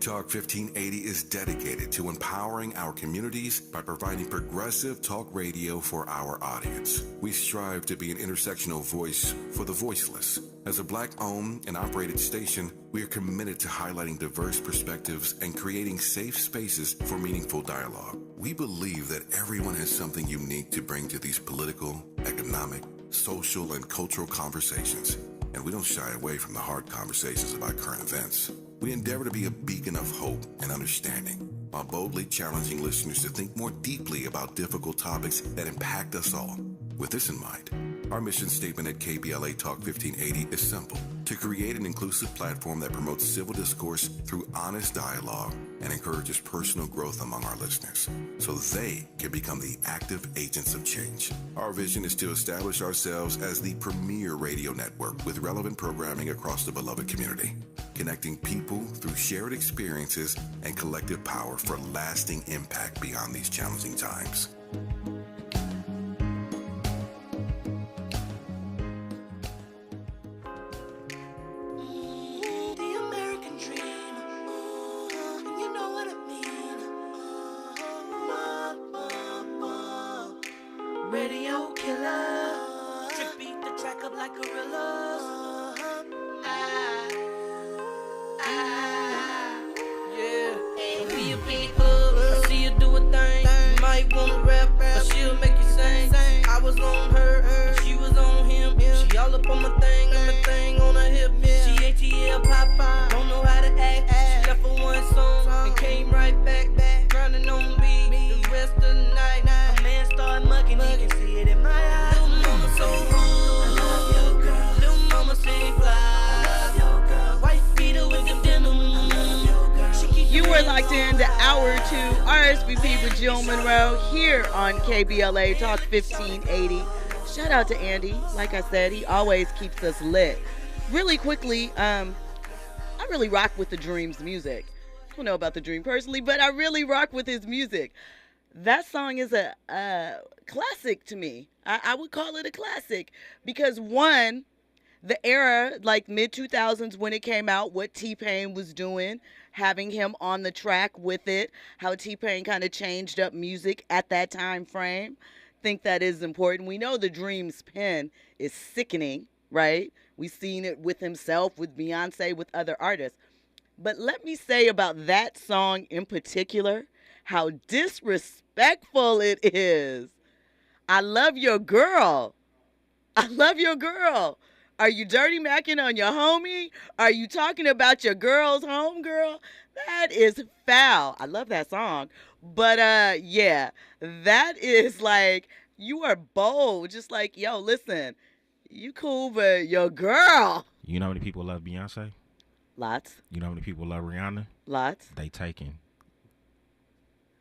Talk 1580 is dedicated to empowering our communities by providing progressive talk radio for our audience. We strive to be an intersectional voice for the voiceless. As a Black-owned and operated station, we are committed to highlighting diverse perspectives and creating safe spaces for meaningful dialogue. We believe that everyone has something unique to bring to these political, economic, social, and cultural conversations, and we don't shy away from the hard conversations about current events. We endeavor to be a beacon of hope and understanding, while boldly challenging listeners to think more deeply about difficult topics that impact us all. With this in mind, our mission statement at KBLA Talk 1580 is simple: to create an inclusive platform that promotes civil discourse through honest dialogue and encourages personal growth among our listeners, so they can become the active agents of change. Our vision is to establish ourselves as the premier radio network with relevant programming across the beloved community, connecting people through shared experiences and collective power for lasting impact beyond these challenging times. Radio killer, trick beat the track up like gorillas. Yeah. And we a big club, I see you do a thing. You might wanna rap, but she'll make you sing. I was on her, and she was on him. She all up on my thing, and my thing on her hip. She ATL Popeye, don't know how to act. She left for one song and came right back, grinding on me the rest of the night. My man started mugging, he can see it in my eyes. Little mama so rude, I love your girl. Little mama say fly, I love your girl. White beater with the denim, I love your girl. You were locked in to Hour 2 RSVP with Jill Munroe here on KBLA Talk 1580. Shout out to Andy. Like I said, he always keeps us lit. Really quickly, I really rock with the Dream's music. I don't know about the Dream personally, but I really rock with his music. That song is a classic to me. I would call it a classic because, one, the era, like mid-2000s when it came out, what T-Pain was doing, having him on the track with it, how T-Pain kind of changed up music at that time frame. Think that is important. We know the Dream's pen is sickening, right? We've seen it with himself, with Beyonce, with other artists. But let me say about that song in particular, how disrespectful it is. I love your girl. I love your girl. Are you dirty macking on your homie? Are you talking about your girl's homegirl? That is foul. I love that song. But yeah, that is like, you are bold. Just like, yo, listen, you cool, but your girl. You know how many people love Beyonce? Lots. You know how many people love Rihanna? Lots. They taken.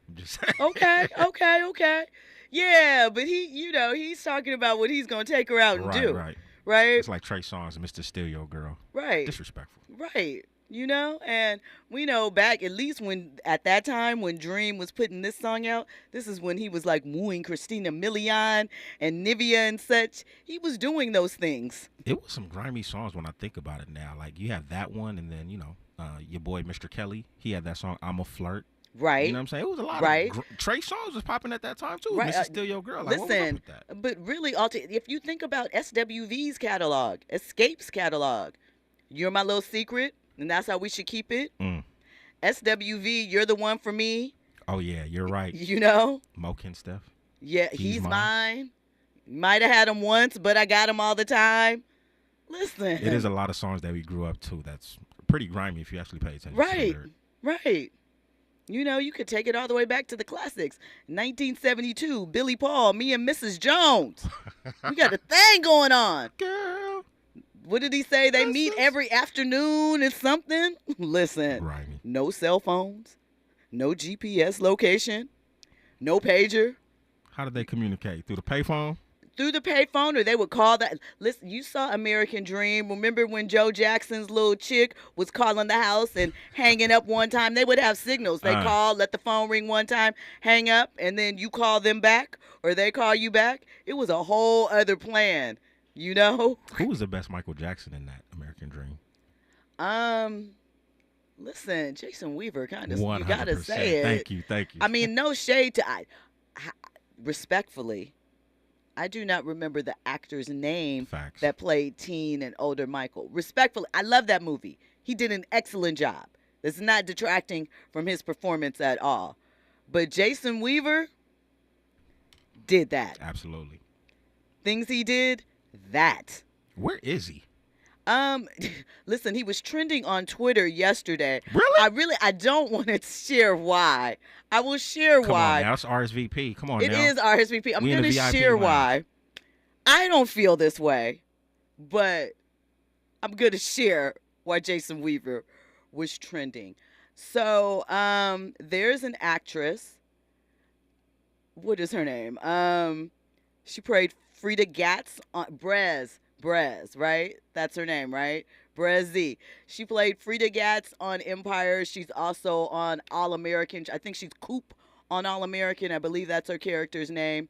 I'm just saying. Okay. Yeah, but he's talking about what he's going to take her out and do. Right. It's like Trey Songz and Mr. Steal Your Girl. Right. Disrespectful. Right. And we know back, at least at that time when Dream was putting this song out, this is when he was like wooing Christina Milian and Nivea and such. He was doing those things. It was some grimy songs when I think about it now. Like, you have that one, and then, your boy Mr. Kelly, he had that song, I'm a Flirt. Right. You know what I'm saying? It was a lot of Trey Songz was popping at that time, too. Right. Mr. Steal Your Girl. Like, listen, what was up with that? But really, if you think about SWV's catalog, Escape's catalog, You're My Little Secret, and that's how we should keep it. SWV, You're the One for Me. Oh, yeah, you're right. Moke and Steph. Yeah, he's mine. Might have had him once, but I got him all the time. Listen. It is a lot of songs that we grew up to that's pretty grimy if you actually pay attention to it. Right. You could take it all the way back to the classics. 1972, Billy Paul, Me and Mrs. Jones. We got a thing going on. Girl. What did he say? They meet every afternoon or something? Listen, grimy. No cell phones, no GPS location, no pager. How did they communicate? Through the payphone? Through the payphone, or they would call that. Listen, you saw American Dream. Remember when Joe Jackson's little chick was calling the house and hanging up one time? They would have signals. They call, let the phone ring one time, hang up, and then you call them back, or they call you back. It was a whole other plan, Who was the best Michael Jackson in that American Dream? Listen, Jason Weaver, kind of, you 100%. gotta say it. Thank you. I mean, no shade to respectfully, I do not remember the actor's name Facts. that played teen and older Michael. Respectfully, I love that movie. He did an excellent job. It's not detracting from his performance at all. But Jason Weaver did that. Absolutely. Things he did, that. Where is he? Listen, he was trending on Twitter yesterday. Really? I don't want to share why. I will share Come why. on now, it's RSVP. Come on It now. is RSVP. I'm We in going the to VIP share lounge. why. I don't feel this way, but I'm going to share why Jason Weaver was trending. So, there's an actress. What is her name? She played Frida Gatz on Brez, right? That's her name, right? Brez. She played Frida Gatz on Empire. She's also on All American. I think she's Coop on All American. I believe that's her character's name.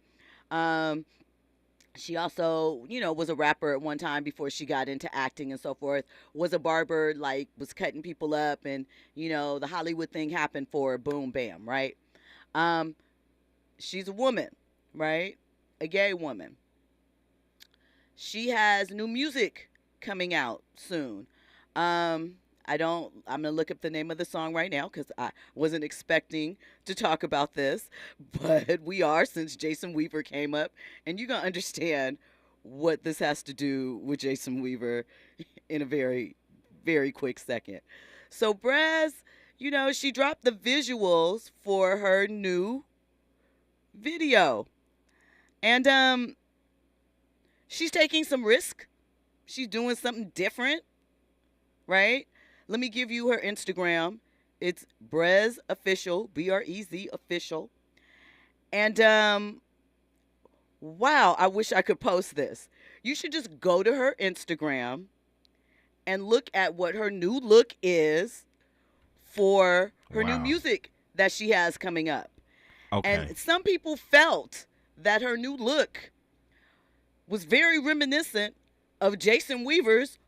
She also, was a rapper at one time before she got into acting and so forth. Was a barber, was cutting people up, and, the Hollywood thing happened for her. Boom, bam, right? She's a woman, right? A gay woman. She has new music coming out soon. I'm going to look up the name of the song right now because I wasn't expecting to talk about this, but we are, since Jason Weaver came up, and you're going to understand what this has to do with Jason Weaver in a very, very quick second. So Brez, she dropped the visuals for her new video, and she's taking some risk. She's doing something different, right? Let me give you her Instagram. It's Brez Official, BREZ Official. And wow, I wish I could post this. You should just go to her Instagram and look at what her new look is for her new music that she has coming up. Okay. And some people felt that her new look was very reminiscent of Jason Weaver's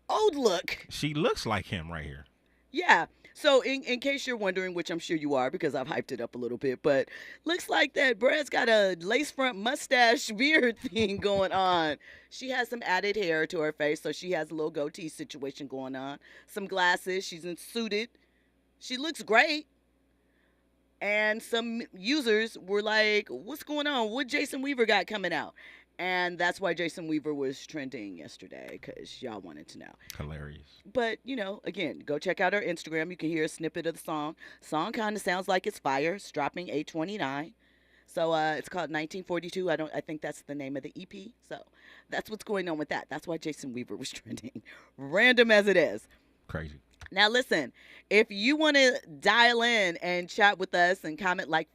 old look. She looks like him right here. Yeah. So in case you're wondering, which I'm sure you are because I've hyped it up a little bit, but looks like that Brad's got a lace front mustache beard thing going on. She has some added hair to her face, so she has a little goatee situation going on. Some glasses. She's suited. She looks great. And some users were like, what's going on? What Jason Weaver got coming out? And that's why Jason Weaver was trending yesterday, because y'all wanted to know. Hilarious. But, again, go check out our Instagram. You can hear a snippet of the song. Song kind of sounds like it's fire. It's dropping 8/29. So it's called 1942. I think that's the name of the EP. So that's what's going on with that. That's why Jason Weaver was trending. Random as it is. Crazy. Now, listen, if you want to dial in and chat with us and comment like,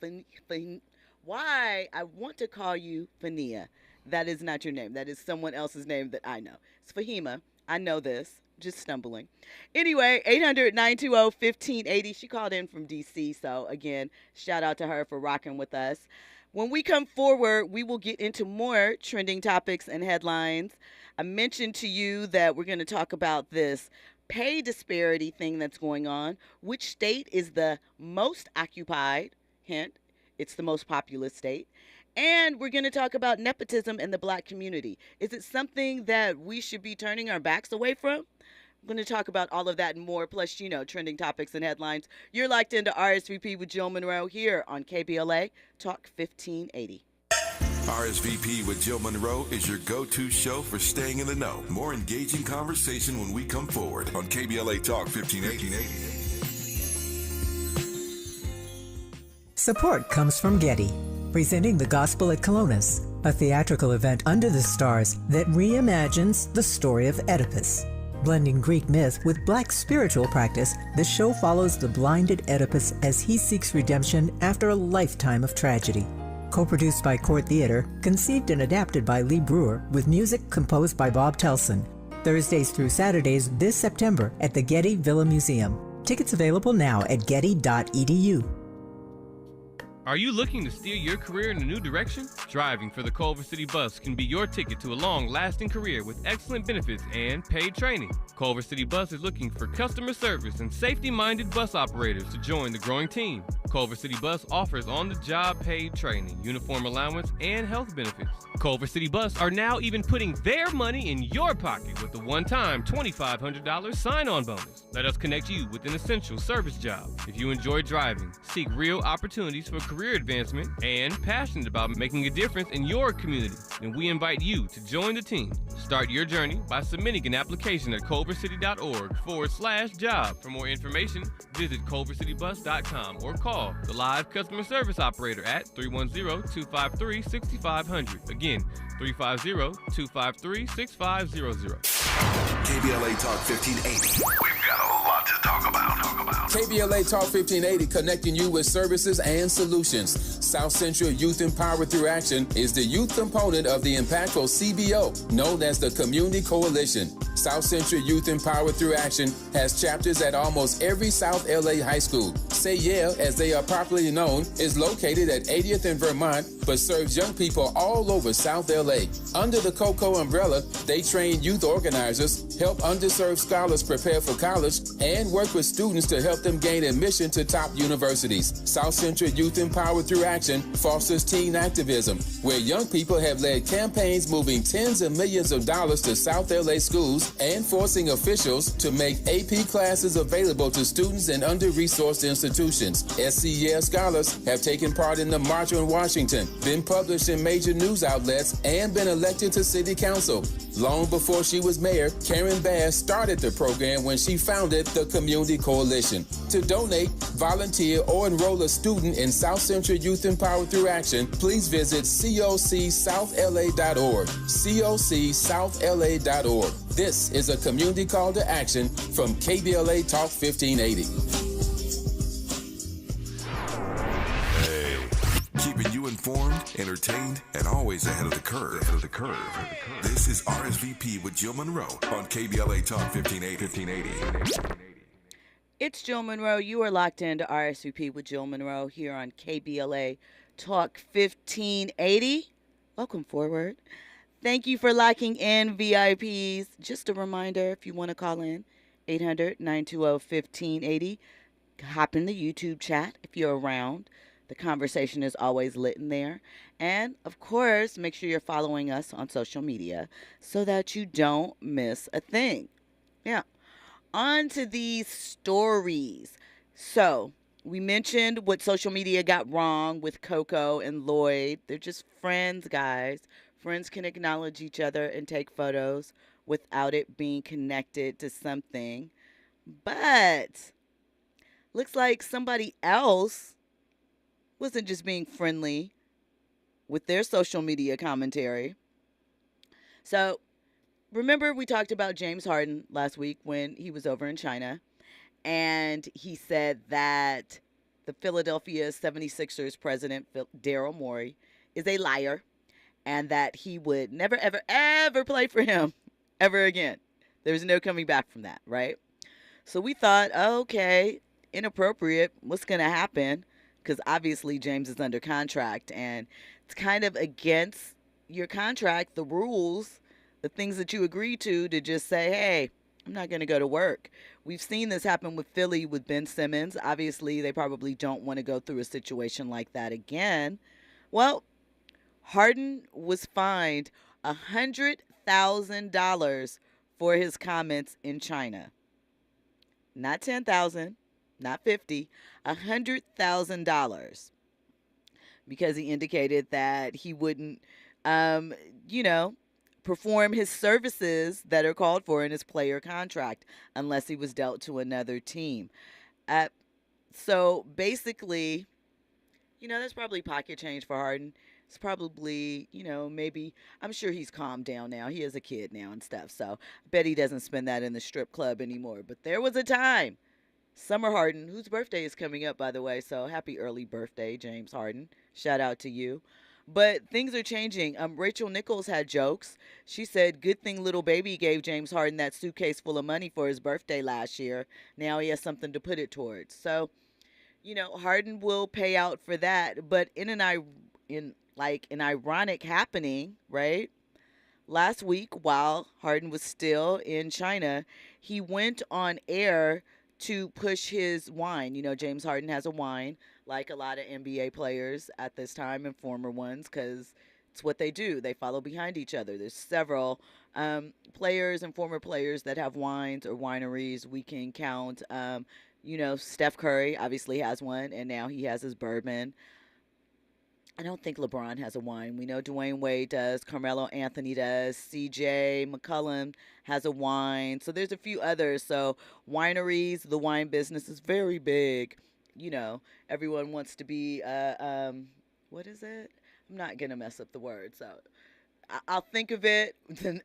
why I want to call you Fania. That is not your name. That is someone else's name that I know. It's Fahima. I know this. Just stumbling. Anyway, 800-920-1580. She called in from D.C. So, again, shout out to her for rocking with us. When we come forward, we will get into more trending topics and headlines. I mentioned to you that we're going to talk about this pay disparity thing that's going on. Which state is the most occupied? Hint, it's the most populous state. And we're going to talk about nepotism in the Black community. Is it something that we should be turning our backs away from? I'm going to talk about all of that and more, plus, trending topics and headlines. You're locked into RSVP with Jill Munroe here on KBLA Talk 1580. RSVP with Jill Munroe is your go-to show for staying in the know. More engaging conversation when we come forward on KBLA Talk 1580. Support comes from Getty, presenting The Gospel at Colonus, a theatrical event under the stars that reimagines the story of Oedipus. Blending Greek myth with Black spiritual practice, the show follows the blinded Oedipus as he seeks redemption after a lifetime of tragedy. Co-produced by Court Theater, conceived and adapted by Lee Brewer, with music composed by Bob Telson. Thursdays through Saturdays this September at the Getty Villa Museum. Tickets available now at getty.edu. Are you looking to steer your career in a new direction? Driving for the Culver City Bus can be your ticket to a long-lasting career with excellent benefits and paid training. Culver City Bus is looking for customer service and safety-minded bus operators to join the growing team. Culver City Bus offers on-the-job paid training, uniform allowance, and health benefits. Culver City Bus are now even putting their money in your pocket with a one-time $2,500 sign-on bonus. Let us connect you with an essential service job. If you enjoy driving, seek real opportunities for career advancement, and passionate about making a difference in your community, then we invite you to join the team. Start your journey by submitting an application at culvercity.org/job. For more information, visit culvercitybus.com or call the live customer service operator at 310-253-6500. Again, 350-253-6500. KBLA Talk 1580. We've got a lot to talk about. KBLA Talk 1580, connecting you with services and solutions. South Central Youth Empowered Through Action is the youth component of the impactful CBO, known as the Community Coalition. South Central Youth Empowered Through Action has chapters at almost every South LA high school. Say Yeah, as they are popularly known, is located at 80th and Vermont, but serves young people all over South LA. Under the COCO umbrella, they train youth organizers, help underserved scholars prepare for college, and work with students to help them gain admission to top universities. South Central Youth Empowered Through Action fosters teen activism, where young people have led campaigns moving tens of millions of dollars to South LA schools and forcing officials to make AP classes available to students in under-resourced institutions. SCEL scholars have taken part in the March on Washington, been published in major news outlets, and been elected to city council. Long before she was mayor, Karen Bass started the program when she founded the Community Coalition. To donate, volunteer, or enroll a student in South Central Youth Empowered Through Action, please visit cocsouthla.org. cocsouthla.org. This is a community call to action from KBLA Talk 1580. Keeping you informed, entertained, and always ahead of the curve. This is RSVP with Jill Munroe on KBLA Talk 1580. It's Jill Munroe. You are locked into RSVP with Jill Munroe here on KBLA Talk 1580. Welcome forward. Thank you for locking in, VIPs. Just a reminder, if you want to call in, 800-920-1580. Hop in the YouTube chat if you're around. The conversation is always lit in there. And, of course, make sure you're following us on social media so that you don't miss a thing. Yeah. On to these stories. So, we mentioned what social media got wrong with Coco and Lloyd. They're just friends, guys. Friends can acknowledge each other and take photos without it being connected to something. But, looks like somebody else wasn't just being friendly with their social media commentary. So, remember we talked about James Harden last week when he was over in China, and he said that the Philadelphia 76ers president, Daryl Morey, is a liar, and that he would never, ever, ever play for him ever again. There's no coming back from that, right? So we thought, okay, inappropriate. What's going to happen? Because obviously James is under contract, and it's kind of against your contract, the rules, the things that you agree to just say, hey, I'm not going to go to work. We've seen this happen with Philly with Ben Simmons. Obviously, they probably don't want to go through a situation like that again. Well, Harden was fined $100,000 for his comments in China. Not $10,000. Not 50, $100,000, because he indicated that he wouldn't, perform his services that are called for in his player contract unless he was dealt to another team. So basically, that's probably pocket change for Harden. It's probably, maybe, I'm sure he's calmed down now. He has a kid now and stuff, so I bet he doesn't spend that in the strip club anymore. But there was a time. Summer Harden, whose birthday is coming up, by the way, so happy early birthday, James Harden. Shout out to you. But things are changing. Rachel Nichols had jokes. She said, good thing little baby gave James Harden that suitcase full of money for his birthday last year. Now he has something to put it towards. So, Harden will pay out for that. But in like an ironic happening, right? Last week, while Harden was still in China, he went on air to push his wine. James Harden has a wine, like a lot of NBA players at this time and former ones, because it's what they do. They follow behind each other. There's several players and former players that have wines or wineries. We can count, Steph Curry obviously has one, and now he has his bourbon. I don't think LeBron has a wine. We know Dwayne Wade does. Carmelo Anthony does. CJ McCollum has a wine. So there's a few others. So wineries, the wine business is very big. Everyone wants to be, what is it? I'm not going to mess up the word. So I'll think of it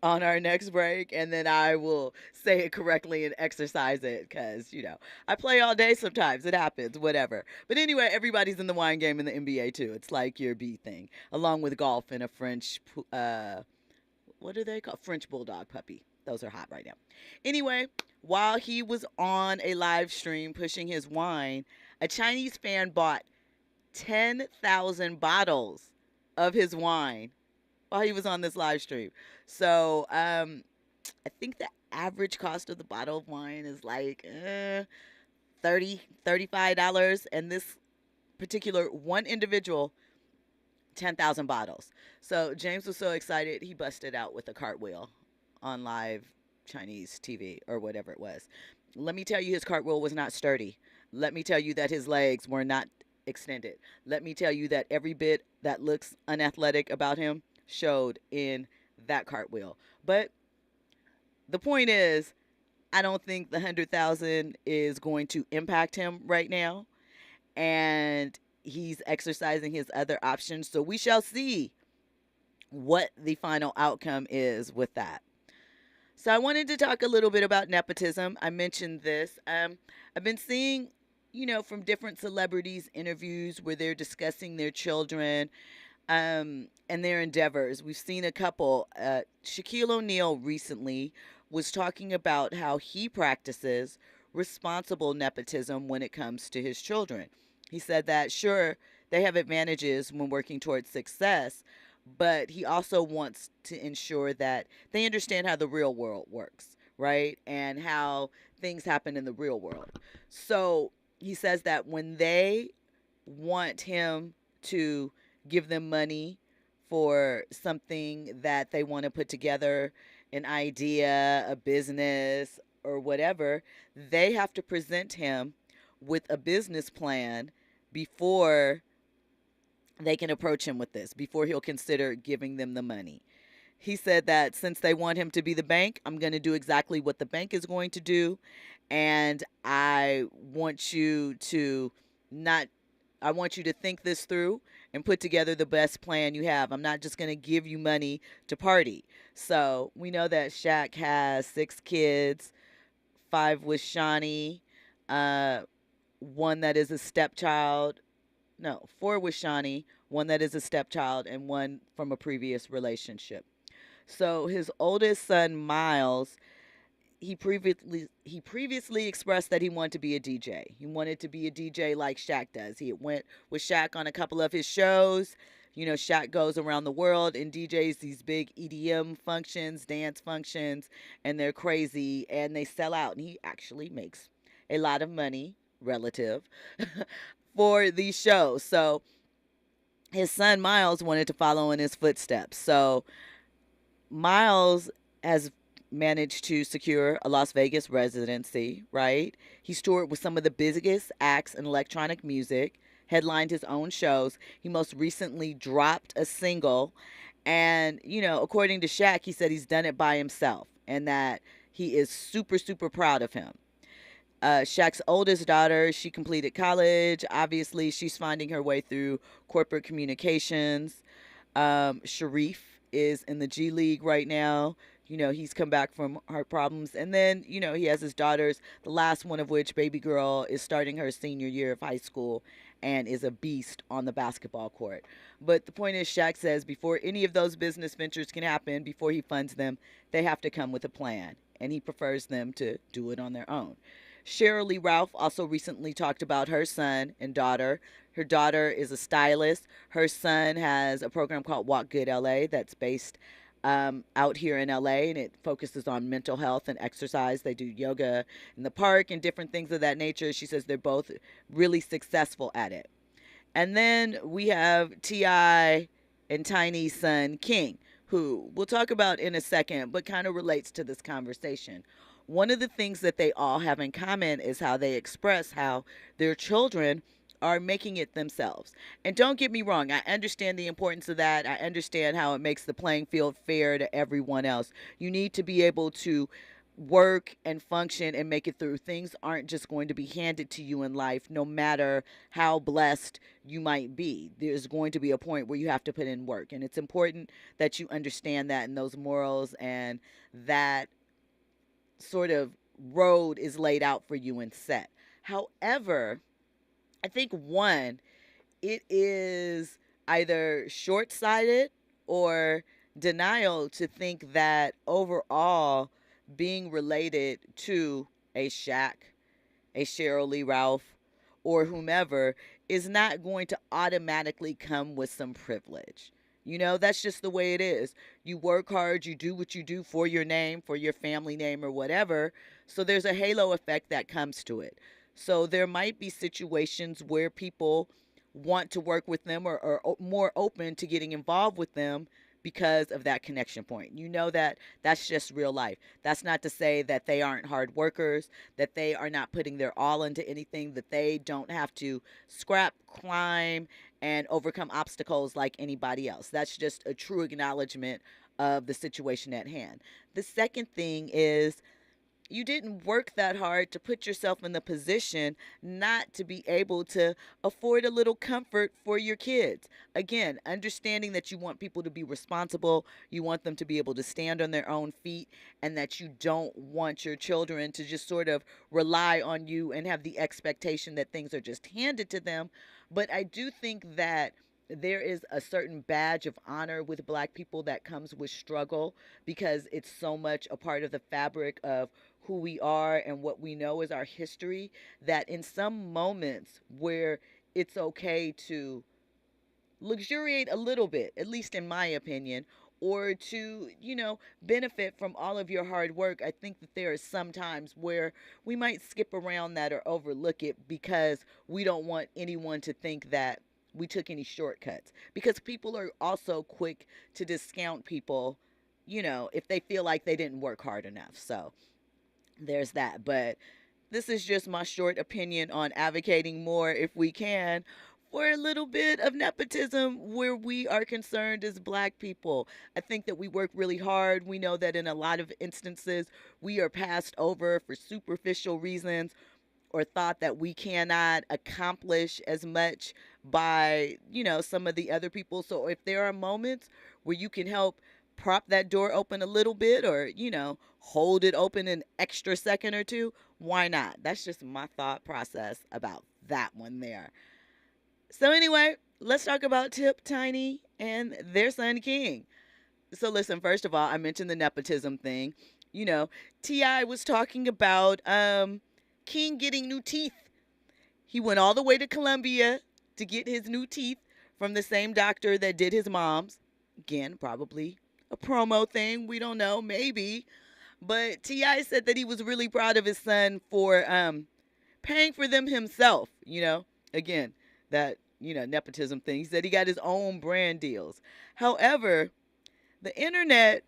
on our next break, and then I will say it correctly and exercise it because, I play all day sometimes. It happens, whatever. But anyway, everybody's in the wine game in the NBA, too. It's like your B thing, along with golf and a French, what do they call? French bulldog puppy. Those are hot right now. Anyway, while he was on a live stream pushing his wine, a Chinese fan bought 10,000 bottles of his wine while he was on this live stream. So I think the average cost of the bottle of wine is like $35. And this particular one individual, 10,000 bottles. So James was so excited, he busted out with a cartwheel on live Chinese TV or whatever it was. Let me tell you, his cartwheel was not sturdy. Let me tell you that his legs were not extended. Let me tell you that every bit that looks unathletic about him showed in that cartwheel. But the point is, I don't think the 100,000 is going to impact him right now, and he's exercising his other options. So we shall see what the final outcome is with that. So I wanted to talk a little bit about nepotism. I mentioned this. I've been seeing, from different celebrities interviews where they're discussing their children and their endeavors. We've seen a couple. Shaquille O'Neal recently was talking about how he practices responsible nepotism when it comes to his children. He said that, sure, they have advantages when working towards success, but he also wants to ensure that they understand how the real world works, right? And how things happen in the real world. So he says that when they want him to give them money for something that they want to put together, an idea, a business, or whatever, they have to present him with a business plan before they can approach him with this, before he'll consider giving them the money. He said that since they want him to be the bank, I'm going to do exactly what the bank is going to do. And I want you to think this through and put together the best plan you have. I'm not just going to give you money to party. So we know that Shaq has 6 kids, 5 with Shawnee, 1 that is a stepchild. No, 4 with Shawnee, 1 that is a stepchild, and 1 from a previous relationship. So his oldest son, Miles, he previously expressed that he wanted to be a DJ. He wanted to be a DJ like Shaq does. He went with Shaq on a couple of his shows. Shaq goes around the world and DJs these big EDM functions, dance functions, and they're crazy, and they sell out. And he actually makes a lot of money, relative, for these shows. So his son, Miles, wanted to follow in his footsteps. So Miles has managed to secure a Las Vegas residency, right? He's toured with some of the biggest acts in electronic music, headlined his own shows. He most recently dropped a single. And, according to Shaq, he said he's done it by himself and that he is super, super proud of him. Shaq's oldest daughter, she completed college. Obviously, she's finding her way through corporate communications. Sharif is in the G League right now. He's come back from heart problems. And then, he has his daughters, the last one of which, baby girl, is starting her senior year of high school and is a beast on the basketball court. But the point is, Shaq says before any of those business ventures can happen, before he funds them, they have to come with a plan. And he prefers them to do it on their own. Sheryl Lee Ralph also recently talked about her son and daughter. Her daughter is a stylist. Her son has a program called Walk Good LA that's based out here in LA, and it focuses on mental health and exercise. They do yoga in the park and different things of that nature. She says they're both really successful at it. And then we have T.I. and Tiny's son, King, who we'll talk about in a second, but kind of relates to this conversation. One of the things that they all have in common is how they express how their children are making it themselves. And don't get me wrong, I understand the importance of that. I understand how it makes the playing field fair to everyone else. You need to be able to work and function and make it through. Things aren't just going to be handed to you in life, no matter how blessed you might be. There's going to be a point where you have to put in work. And it's important that you understand that, and those morals and that sort of road is laid out for you and set. However, I think one, it is either short-sighted or denial to think that overall being related to a Shaq, a Sheryl Lee Ralph, or whomever is not going to automatically come with some privilege. You know, that's just the way it is. You work hard, you do what you do for your name, for your family name or whatever. So there's a halo effect that comes to it. So there might be situations where people want to work with them or are more open to getting involved with them because of that connection point. You know that that's just real life. That's not to say that they aren't hard workers, that they are not putting their all into anything, that they don't have to scrap, climb, and overcome obstacles like anybody else. That's just a true acknowledgement of the situation at hand. The second thing is, you didn't work that hard to put yourself in the position not to be able to afford a little comfort for your kids. Again, understanding that you want people to be responsible, you want them to be able to stand on their own feet, and that you don't want your children to just sort of rely on you and have the expectation that things are just handed to them. But I do think that there is a certain badge of honor with Black people that comes with struggle, because it's so much a part of the fabric of who we are and what we know is our history, that in some moments where it's okay to luxuriate a little bit, at least in my opinion, or to, benefit from all of your hard work, I think that there are some times where we might skip around that or overlook it because we don't want anyone to think that we took any shortcuts, because people are also quick to discount people, if they feel like they didn't work hard enough. So there's that. But this is just my short opinion on advocating more, if we can, for a little bit of nepotism where we are concerned as Black people. I think that we work really hard. We know that in a lot of instances we are passed over for superficial reasons, or thought that we cannot accomplish as much by, some of the other people. So if there are moments where you can help prop that door open a little bit, or, hold it open an extra second or two, why not? That's just my thought process about that one there. So anyway, let's talk about Tip, Tiny, and their son King. So listen, first of all, I mentioned the nepotism thing. T.I. was talking about King getting new teeth. He went all the way to Columbia to get his new teeth from the same doctor that did his mom's. Again, probably a promo thing. We don't know, maybe. But T.I. said that he was really proud of his son for paying for them himself. Again, that, nepotism thing. He said he got his own brand deals. However, the internet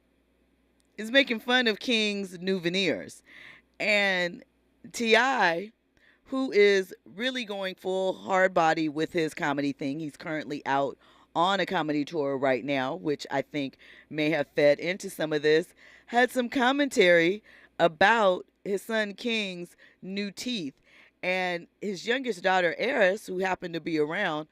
is making fun of King's new veneers. And T.I., who is really going full hard body with his comedy thing. He's currently out on a comedy tour right now, which I think may have fed into some of this, had some commentary about his son King's new teeth. And his youngest daughter, Eris, who happened to be around,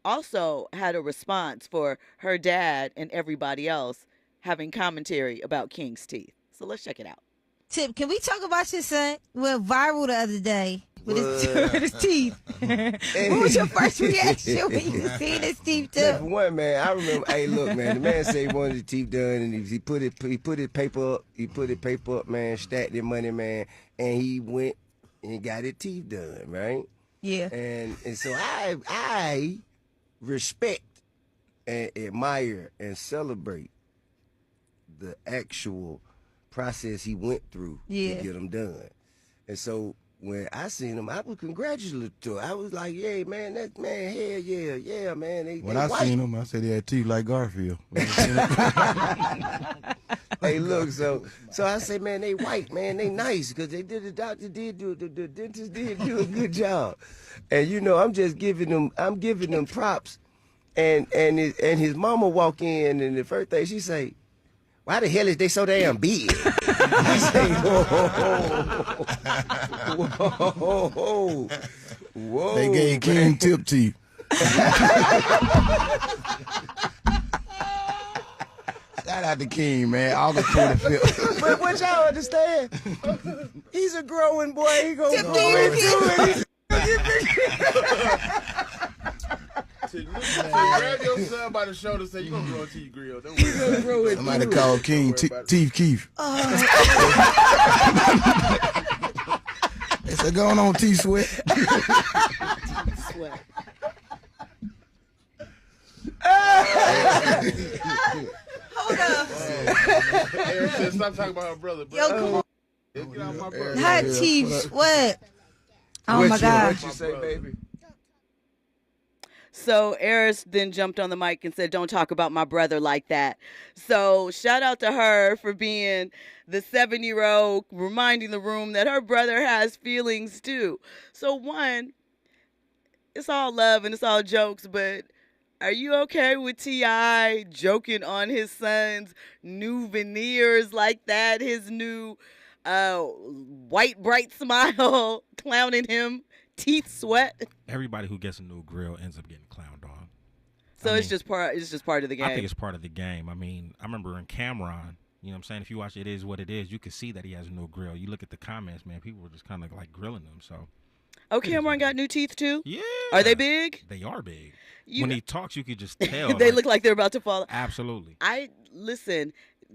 also had a response for her dad and everybody else having commentary about King's teeth. So let's check it out. Tip, can we talk about your son? Went viral the other day with his teeth. What was your first reaction when you seen his teeth, Tip? For one, man, I remember. Hey, look, man, the man said he wanted his teeth done, and he put his paper up. He put his paper up, man. Stacked his money, man, and he went and got his teeth done, right? Yeah. And so I respect and admire and celebrate the actual process he went through to get them done. And so when I seen him, I was congratulatory. I was like, "Yeah, man, that man, hell yeah, man." When I seen him, I said he had teeth like Garfield. Hey, look, so I say, man, they white, man, they nice, because the dentist did do a good job. And you know, I'm giving them props. And his mama walk in, and the first thing she say, "Why the hell is they so damn big?" I say, whoa. They gave King tip teeth. Shout out to King, man. August 25th. But what y'all understand? He's a growing boy. He gonna grow into it. Grab your son by the shoulder and say, "You gonna grow until you grill." Don't worry. Somebody called King Teeth Keith. They said, "Going on, T Sweat." Sweat. Hold up. Eric said, "Stop talking about her brother." Yo, come on. Get out my brother. Hot teeth. What? Oh, my God. What you say, baby? So Eris then jumped on the mic and said, "Don't talk about my brother like that." So shout out to her for being the 7-year-old, reminding the room that her brother has feelings too. So one, it's all love and it's all jokes, but are you okay with T.I. joking on his son's new veneers like that, his new white bright smile, clowning him, teeth sweat? Everybody who gets a new grill ends up getting clowned on. So it's just part of the game. I think it's part of the game. I mean, I remember in Cameron, you know what I'm saying? If you watch It Is What It Is, you can see that he has a new grill. You look at the comments, man, people were just kind of like grilling him. So, oh, Cameron got new teeth too? Yeah. Are they big? They are big. When he talks, you could just tell. They look like they're about to fall. Absolutely. Listen,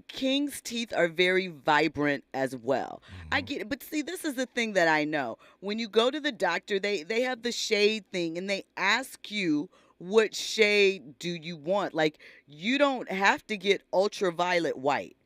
King's teeth are very vibrant as well. Mm-hmm. I get it. But see, this is the thing that I know. When you go to the doctor, they have the shade thing, and they ask you, what shade do you want? Like, you don't have to get ultraviolet white.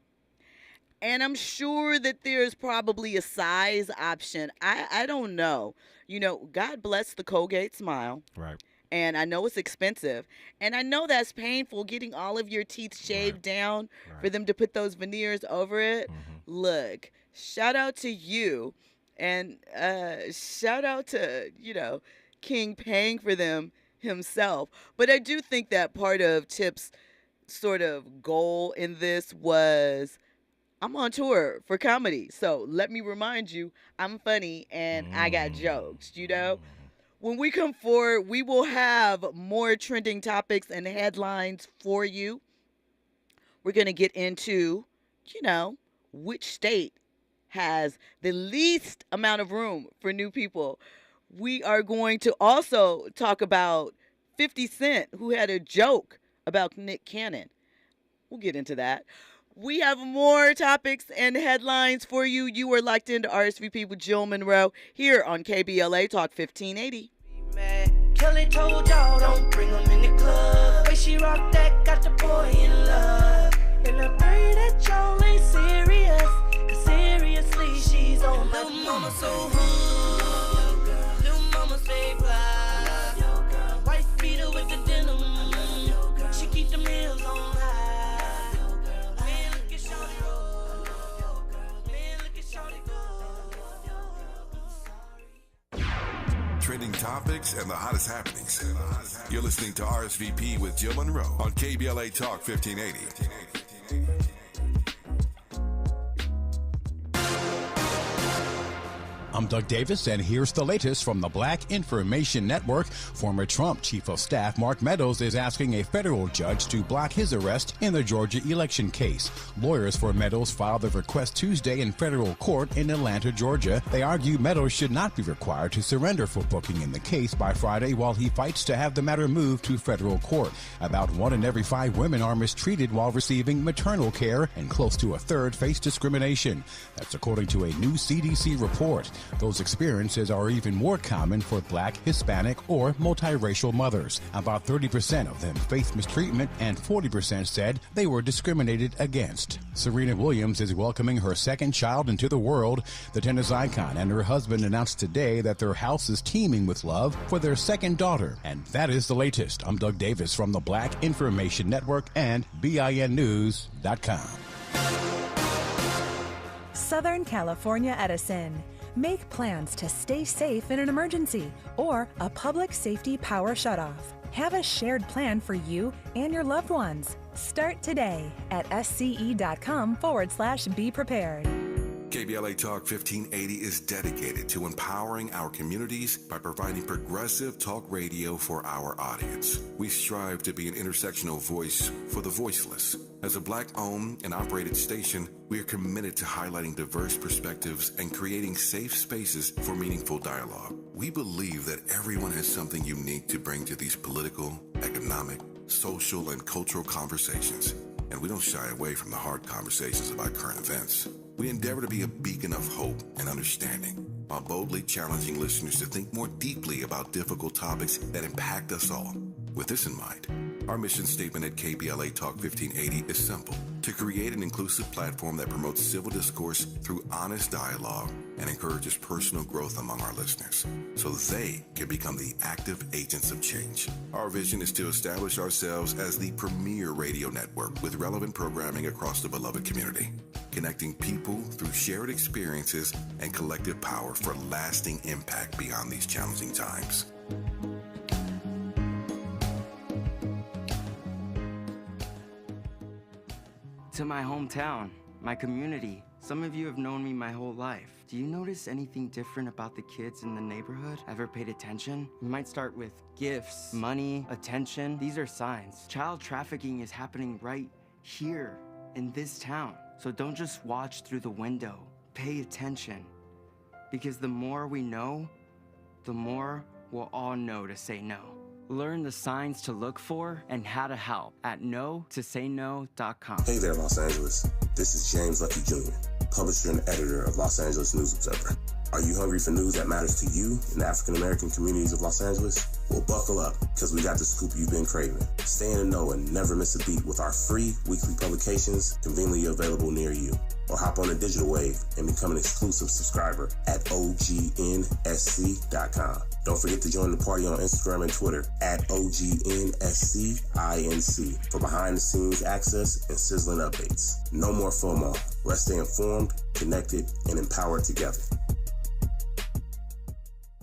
And I'm sure that there's probably a size option. I don't know. You know, God bless the Colgate Smile. Right. And I know it's expensive. And I know that's painful, getting all of your teeth shaved down for them to put those veneers over it. Mm-hmm. Look, shout out to you. And shout out to, you know, King paying for them himself. But I do think that part of Tip's sort of goal in this was, I'm on tour for comedy. So let me remind you, I'm funny and I got jokes, you know? When we come forward, we will have more trending topics and headlines for you. We're going to get into, you know, which state has the least amount of room for new people. We are going to also talk about 50 Cent, who had a joke about Nick Cannon. We'll get into that. We have more topics and headlines for you. You are locked into RSVP with Jill Munroe here on KBLA Talk 1580. Kelly told y'all don't bring them in the club. Way she rock that got the boy in love. And I pray that y'all ain't serious, 'cause seriously she's on my mama so hood. Little mama stay fly. White beater with the denim. She keep the meals on high. Man, look at shawty roll. Man, look at shawty go. Trending topics and the hottest happenings. You're listening to RSVP with Jill Munroe on KBLA Talk 1580. I'm Doug Davis, and here's the latest from the Black Information Network. Former Trump Chief of Staff Mark Meadows is asking a federal judge to block his arrest in the Georgia election case. Lawyers for Meadows filed the request Tuesday in federal court in Atlanta, Georgia. They argue Meadows should not be required to surrender for booking in the case by Friday while he fights to have the matter moved to federal court. About 1 in every 5 women are mistreated while receiving maternal care, and close to a third face discrimination. That's according to a new CDC report. Those experiences are even more common for Black, Hispanic, or multiracial mothers. About 30% of them faced mistreatment, and 40% said they were discriminated against. Serena Williams is welcoming her second child into the world. The tennis icon and her husband announced today that their house is teeming with love for their second daughter. And that is the latest. I'm Doug Davis from the Black Information Network and BINnews.com. Southern California Edison. Make plans to stay safe in an emergency or a public safety power shutoff. Have a shared plan for you and your loved ones. Start today at sce.com/be prepared. KBLA Talk 1580 is dedicated to empowering our communities by providing progressive talk radio for our audience. We strive to be an intersectional voice for the voiceless. As a Black-owned and operated station, we are committed to highlighting diverse perspectives and creating safe spaces for meaningful dialogue. We believe that everyone has something unique to bring to these political, economic, social, and cultural conversations, and we don't shy away from the hard conversations about current events. We endeavor to be a beacon of hope and understanding, while boldly challenging listeners to think more deeply about difficult topics that impact us all. With this in mind, our mission statement at KBLA Talk 1580 is simple: to create an inclusive platform that promotes civil discourse through honest dialogue and encourages personal growth among our listeners, so they can become the active agents of change. Our vision is to establish ourselves as the premier radio network with relevant programming across the beloved community, connecting people through shared experiences and collective power for lasting impact beyond these challenging times. To my hometown, my community. Some of you have known me my whole life. Do you notice anything different about the kids in the neighborhood? Ever paid attention? You might start with gifts, money, attention. These are signs. Child trafficking is happening right here in this town. So don't just watch through the window. Pay attention. Because the more we know, the more we'll all know to say no. Learn the signs to look for and how to help at no-to-say-no.com. Hey there, Los Angeles. This is James Lucky Jr., publisher and editor of Los Angeles News Observer. Are you hungry for news that matters to you in the African-American communities of Los Angeles? Well, buckle up, because we got the scoop you've been craving. Stay in the know and never miss a beat with our free weekly publications conveniently available near you. Or hop on the digital wave and become an exclusive subscriber at OGNSC.com. Don't forget to join the party on Instagram and Twitter at OGNSCINC for behind-the-scenes access and sizzling updates. No more FOMO. Let's stay informed, connected, and empowered together.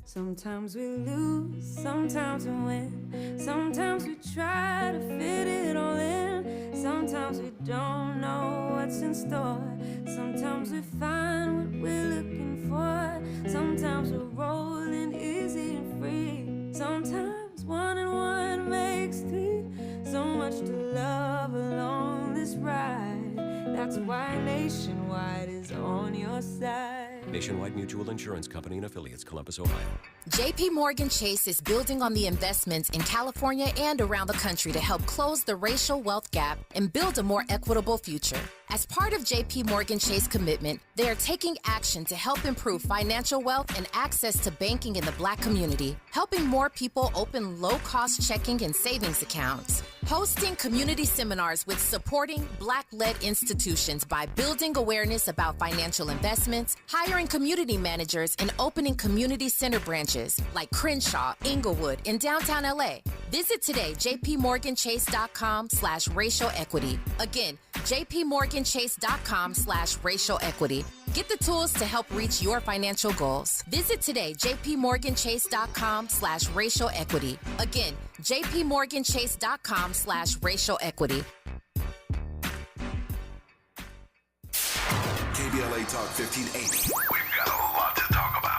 Sometimes we lose, sometimes we win. Sometimes we try to fit it all in. Sometimes we don't know what's in store. Sometimes we find what we're looking for. Sometimes we're rolling easy and free. Sometimes 1 and 1 makes 3. So much to love along this ride. That's why Nationwide is on your side. Nationwide Mutual Insurance Company and Affiliates, Columbus, Ohio. JP Morgan Chase is building on the investments in California and around the country to help close the racial wealth gap and build a more equitable future. As part of JP Morgan Chase commitment, they are taking action to help improve financial wealth and access to banking in the Black community, helping more people open low-cost checking and savings accounts, hosting community seminars with supporting Black-led institutions by building awareness about financial investments, hiring community managers, and opening community center branches like Crenshaw, Inglewood, and downtown LA. Visit today, jpmorganchase.com/racial equity. Again, jpmorganchase.com/racial equity. Get the tools to help reach your financial goals. Visit today, jpmorganchase.com/racial equity. Again, jpmorganchase.com/racial equity. KBLA Talk 1580. We've got a lot to talk about.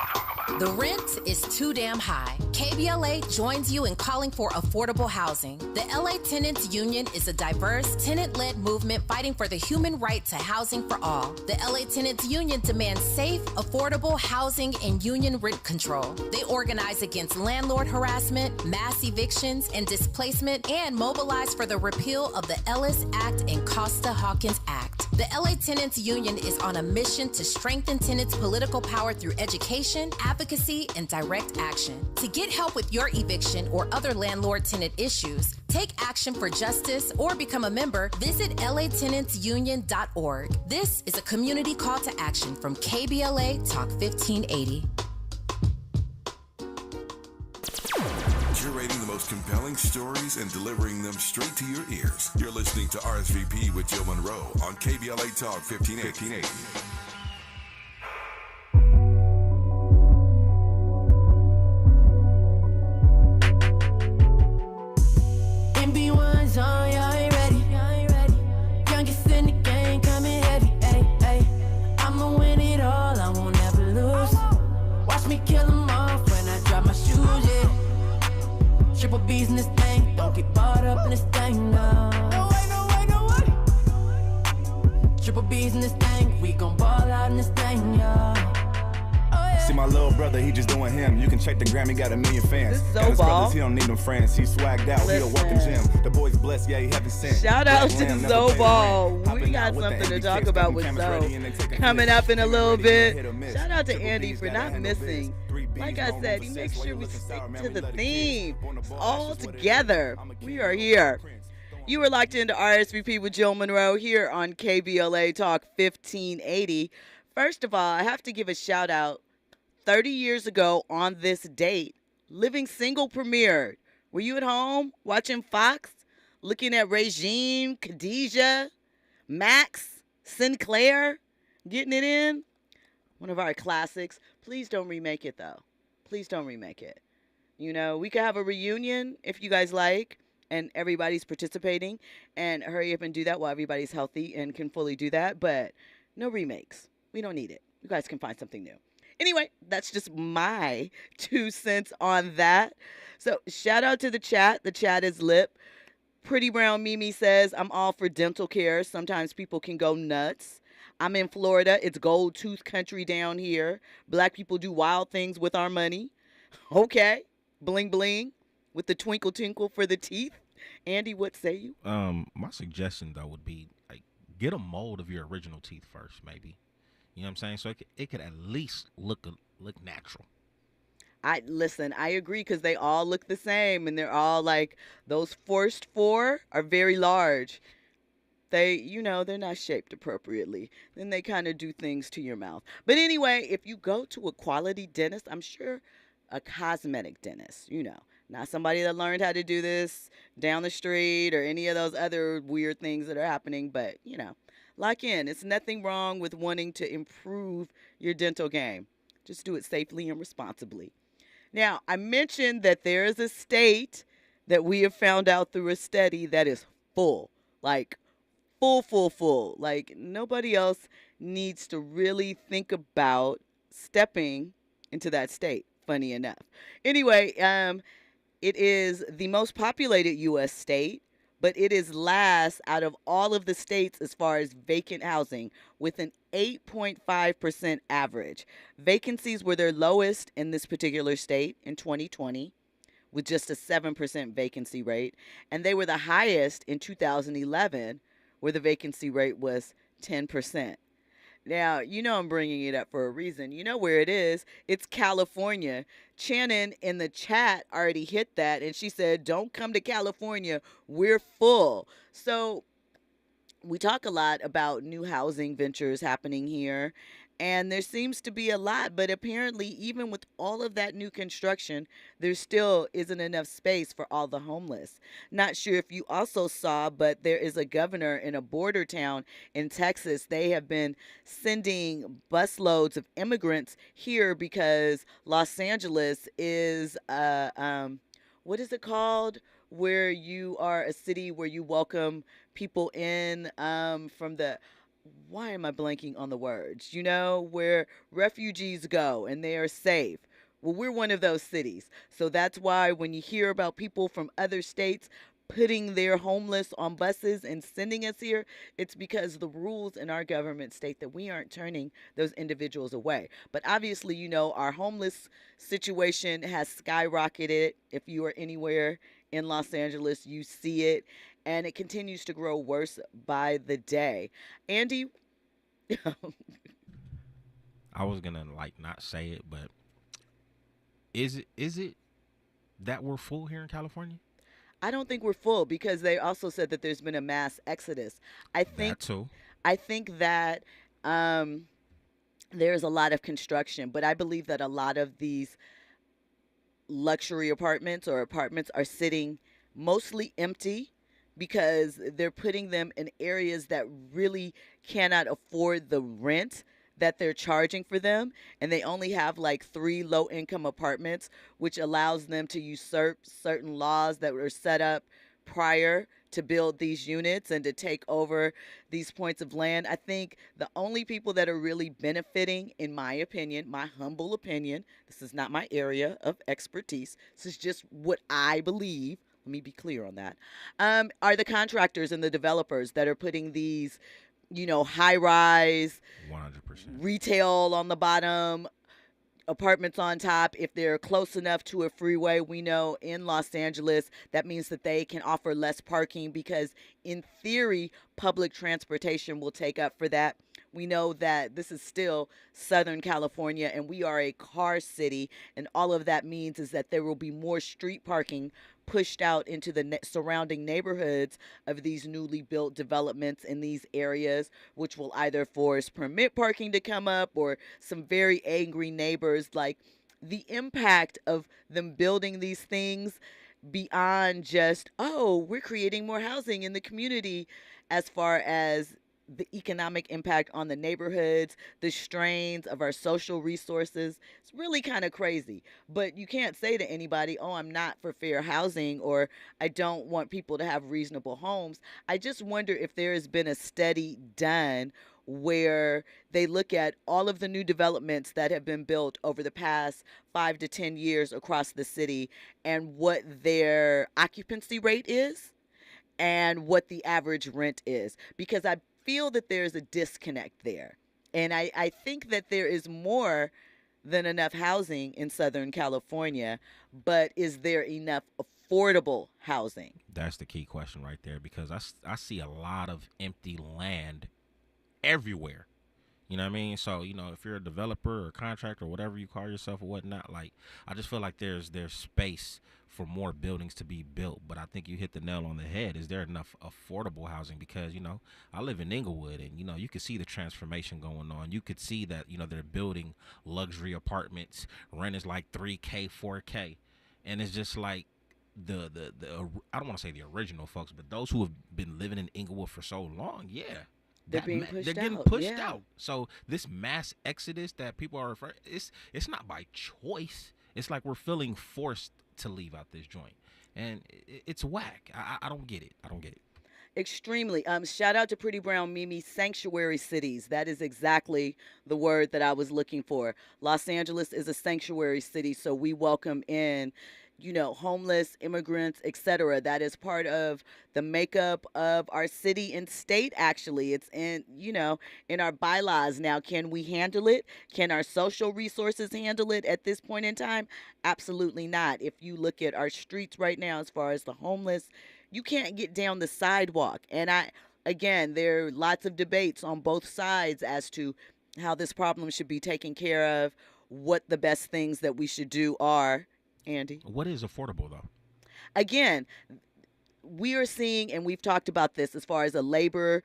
The rent is too damn high. KBLA joins you in calling for affordable housing. The LA Tenants Union is a diverse, tenant-led movement fighting for the human right to housing for all. The LA Tenants Union demands safe, affordable housing and union rent control. They organize against landlord harassment, mass evictions, and displacement, and mobilize for the repeal of the Ellis Act and Costa-Hawkins Act. The LA Tenants Union is on a mission to strengthen tenants' political power through education, advocacy, and direct action. To get help with your eviction or other landlord-tenant issues, take action for justice, or become a member, visit latenantsunion.org. This is a community call to action from KBLA Talk 1580. Curating the most compelling stories and delivering them straight to your ears. You're listening to RSVP with Jill Munroe on KBLA Talk 1580. MB1's on, y'all ain't ready. Youngest in the game, coming heavy. I'ma win it all, I won't ever lose. Watch me kill 'em off when I drop my shoes, yeah. Triple B's in this thing, don't get bought up in this thing, no. No way. Triple B's in this thing, we gon' ball out in this thing, yeah. See my little brother, he just doing him. You can check the gram, he got 1 million fans. This is And his Zobal. brothers, he don't need them friends. He swagged out, he a walking gym. The boy's blessed, yeah, he heaven sent. Shout out to Black lamb, never paid the Zobal. rent. We Hopping got out with the something to empty talk kicks, about got with them cameras ready and they Zoe taking coming flicks. up in a little Ready, bit. hit or miss. Shout out to Triple Andy B's for gotta not handle biz. missing. 3 B's, Like no I room said, for he sex makes while sure you we looking stick sour, man, to we the love the kids. theme. Born to ball, All that's just what it is. together. We are here. You were locked into RSVP with Jill Munroe here on KBLA Talk 1580. First of all, I have to give a shout out. 30 years ago on this date, Living Single premiered. Were you at home watching Fox, looking at Regime, Khadijah, Max, Sinclair, getting it in? One of our classics. Please don't remake it, though. Please don't remake it. You know, we could have a reunion if you guys like and everybody's participating, and hurry up and do that while everybody's healthy and can fully do that, but no remakes. We don't need it. You guys can find something new. Anyway, that's just my 2 cents on that. So shout out to the chat. The chat is lit. Pretty Brown Mimi says, I'm all for dental care. Sometimes people can go nuts. I'm in Florida. It's gold tooth country down here. Black people do wild things with our money. Okay. Bling bling with the twinkle tinkle for the teeth. Andy, what say you? My suggestion though would be like get a mold of your original teeth first, maybe. You know what I'm saying? So it could at least look natural. I agree because they all look the same and they're all like those forced 4 are very large. They're not shaped appropriately. Then they kind of do things to your mouth. But anyway, if you go to a quality dentist, I'm sure a cosmetic dentist, not somebody that learned how to do this down the street or any of those other weird things that are happening, but lock in. It's nothing wrong with wanting to improve your dental game. Just do it safely and responsibly. Now, I mentioned that there is a state that we have found out through a study that is full, like full. Like nobody else needs to really think about stepping into that state, funny enough. Anyway, it is the most populated U.S. state, but it is last out of all of the states as far as vacant housing with an 8.5% average. Vacancies were their lowest in this particular state in 2020 with just a 7% vacancy rate, and they were the highest in 2011 where the vacancy rate was 10%. Now, I'm bringing it up for a reason. You know where it is. It's California. Shannon in the chat already hit that, and she said, don't come to California. We're full. So we talk a lot about new housing ventures happening here, and there seems to be a lot, but apparently even with all of that new construction, there still isn't enough space for all the homeless. Not sure if you also saw, but there is a governor in a border town in Texas. They have been sending busloads of immigrants here because Los Angeles is, what is it called? Where you are a city where you welcome people in from the... Why am I blanking on the words? Where refugees go and they are safe. Well, we're one of those cities. So that's why when you hear about people from other states putting their homeless on buses and sending us here, it's because the rules in our government state that we aren't turning those individuals away. But obviously, you know, our homeless situation has skyrocketed. If you are anywhere in Los Angeles, you see it, and it continues to grow worse by the day. Andy? I was gonna like not say it, but is it that we're full here in California? I don't think we're full because they also said that there's been a mass exodus. I think That too. I think that there's a lot of construction, but I believe that a lot of these luxury apartments or apartments are sitting mostly empty because they're putting them in areas that really cannot afford the rent that they're charging for them, and they only have like 3 low-income apartments, which allows them to usurp certain laws that were set up prior to build these units and to take over these points of land. I think the only people that are really benefiting, in my opinion, my humble opinion, this is not my area of expertise, this is just what I believe, let me be clear on that, are the contractors and the developers that are putting these, you know, high-rise, 100% retail on the bottom, apartments on top. If they're close enough to a freeway, we know in Los Angeles that means that they can offer less parking because in theory public transportation will take up for that. We know that this is still Southern California and we are a car city, and all of that means is that there will be more street parking pushed out into the surrounding neighborhoods of these newly built developments in these areas, which will either force permit parking to come up or some very angry neighbors. Like, the impact of them building these things beyond just, oh, we're creating more housing in the community, as far as the economic impact on the neighborhoods, the strains of our social resources. It's really kind of crazy. But you can't say to anybody, oh, I'm not for fair housing, or I don't want people to have reasonable homes. I just wonder if there has been a study done where they look at all of the new developments that have been built over the past 5 to 10 years across the city and what their occupancy rate is and what the average rent is. Because I feel that there's a disconnect there. And I think that there is more than enough housing in Southern California, but is there enough affordable housing? That's the key question right there, because I see a lot of empty land everywhere. You know what I mean? So, you know, if you're a developer or contractor or whatever you call yourself or whatnot, like, I just feel like there's space for more buildings to be built. But I think you hit the nail on the head. Is there enough affordable housing? Because, you know, I live in Inglewood, and, you know, you could see the transformation going on. You could see that, you know, they're building luxury apartments. Rent is like $3K, $4K. And it's just like the I don't want to say the original folks, but those who have been living in Inglewood for so long, yeah. They're being pushed they're getting out. pushed Yeah. out. So this mass exodus that people are referring, it's not by choice. It's like we're feeling forced to leave out this joint, and it's whack. I don't get it. I don't get it. Extremely. Shout out to Pretty Brown Mimi. Sanctuary cities. That is exactly the word that I was looking for. Los Angeles is a sanctuary city, so we welcome in, you know, homeless, immigrants, etc. That is part of the makeup of our city and state, actually. It's in, you know, in our bylaws now. Can we handle it? Can our social resources handle it at this point in time? Absolutely not. If you look at our streets right now, as far as the homeless, you can't get down the sidewalk. And again, there are lots of debates on both sides as to how this problem should be taken care of, what the best things that we should do are. Andy? What is affordable, though? Again, we are seeing, and we've talked about this as far as a labor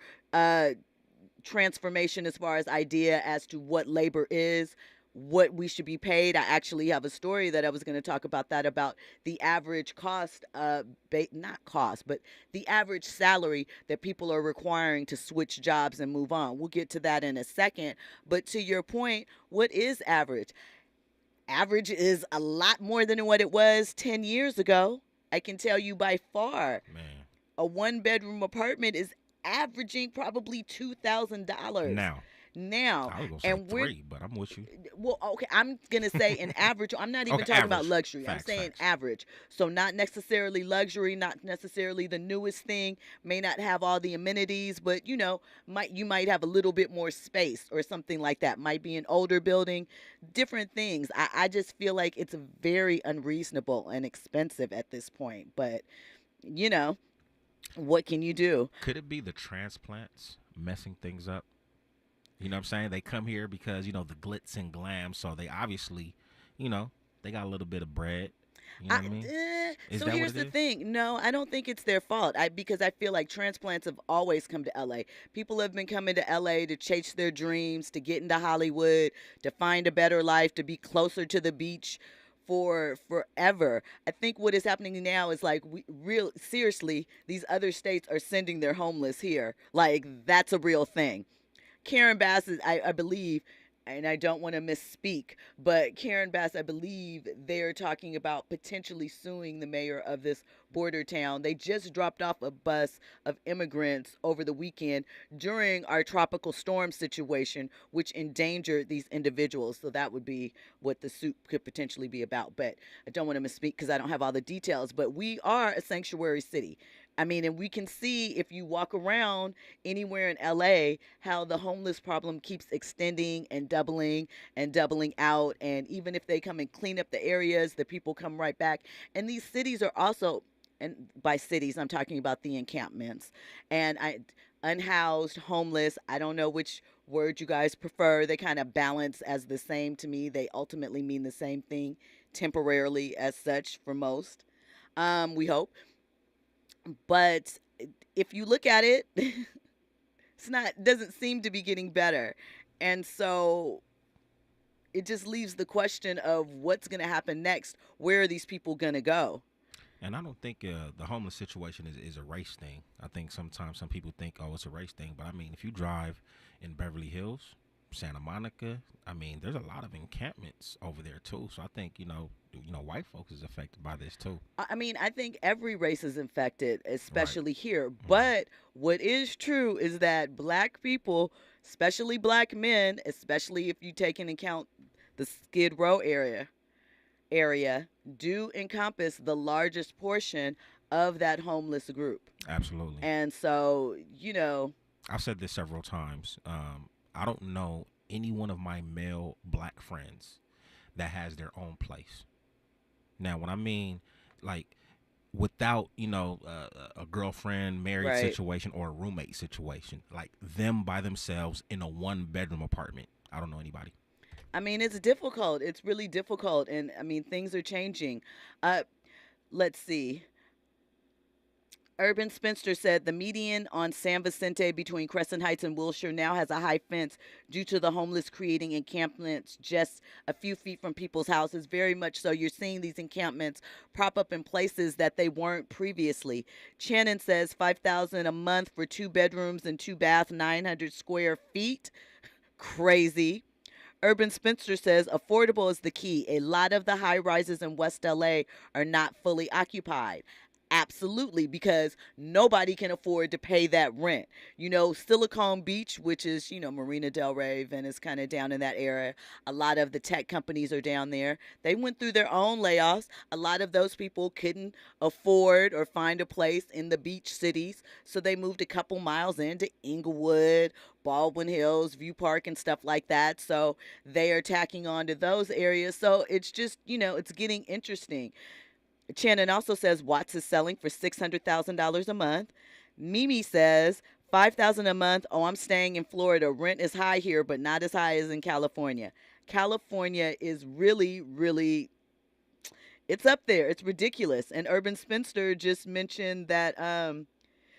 transformation, as far as idea as to what labor is, what we should be paid. I actually have a story that I was going to talk about that, about the average cost, not cost, but the average salary that people are requiring to switch jobs and move on. We'll get to that in a second. But to your point, what is average? Average is a lot more than what it was 10 years ago. I can tell you by far. Man. A one-bedroom apartment is averaging probably $2,000. now. I was gonna say And we're 3, but I'm with you. well, okay, I'm gonna say an average. I'm not even Okay, talking about average. luxury. I'm Facts, saying facts. average. So not necessarily luxury, not necessarily the newest thing. May not have all the amenities, but you might have a little bit more space or something like that. Might be an older building, different things. I just feel like it's very unreasonable and expensive at this point. But what can you do? Could it be the transplants messing things up? You know what I'm saying? They come here because, the glitz and glam, so they obviously, they got a little bit of bread. You know what I mean? Is So that here's what it the is? thing. No, I don't think it's their fault. Because I feel like transplants have always come to LA. People have been coming to LA to chase their dreams, to get into Hollywood, to find a better life, to be closer to the beach for forever. I think what is happening now is like seriously, these other states are sending their homeless here. Like that's a real thing. Karen Bass is, I believe, and I don't want to misspeak, but Karen Bass, I believe they're talking about potentially suing the mayor of this border town. They just dropped off a bus of immigrants over the weekend during our tropical storm situation, which endangered these individuals. So that would be what the suit could potentially be about. But I don't want to misspeak because I don't have all the details. But we are a sanctuary city. I mean, and we can see if you walk around anywhere in LA how the homeless problem keeps extending and doubling out. And even if they come and clean up the areas, the people come right back. And these cities are also, and by cities, I'm talking about the encampments and unhoused, homeless. I don't know which word you guys prefer. They kind of balance as the same to me. They ultimately mean the same thing temporarily as such for most. We hope. But if you look at it, doesn't seem to be getting better. And so it just leaves the question of what's going to happen next. Where are these people going to go? And I don't think the homeless situation is a race thing. I think sometimes some people think, oh, it's a race thing. But I mean, if you drive in Beverly Hills, Santa Monica, I mean, there's a lot of encampments over there too. So I think, white folks is affected by this too. I mean, I think every race is infected, especially here. But what is true is that black people, especially black men, especially if you take into account the Skid Row area, do encompass the largest portion of that homeless group. Absolutely. And so, I've said this several times. I don't know any one of my male black friends that has their own place. Now, when I mean, like, without, a girlfriend, married situation or a roommate situation, like them by themselves in a 1-bedroom apartment, I don't know anybody. I mean, it's difficult. It's really difficult. And, I mean, things are changing. Let's see. Urban Spinster said the median on San Vicente between Crescent Heights and Wilshire now has a high fence due to the homeless creating encampments just a few feet from people's houses. Very much so. You're seeing these encampments prop up in places that they weren't previously. Shannon says $5,000 a month for 2 bedrooms and 2 baths, 900 square feet. Crazy. Urban Spinster says affordable is the key. A lot of the high rises in West LA are not fully occupied. Absolutely, because nobody can afford to pay that rent. Silicon Beach, which is, Marina Del Rey, Venice, kind of down in that area. A lot of the tech companies are down there. They went through their own layoffs. A lot of those people couldn't afford or find a place in the beach cities, so they moved a couple miles into Inglewood, Baldwin Hills, View Park, and stuff like that. So they are tacking on to those areas. So it's just, it's getting interesting. Shannon also says Watts is selling for $600,000 a month. Mimi says $5,000 a month. Oh, I'm staying in Florida. Rent is high here, but not as high as in California. California is really, really, it's up there. It's ridiculous. And Urban Spinster just mentioned that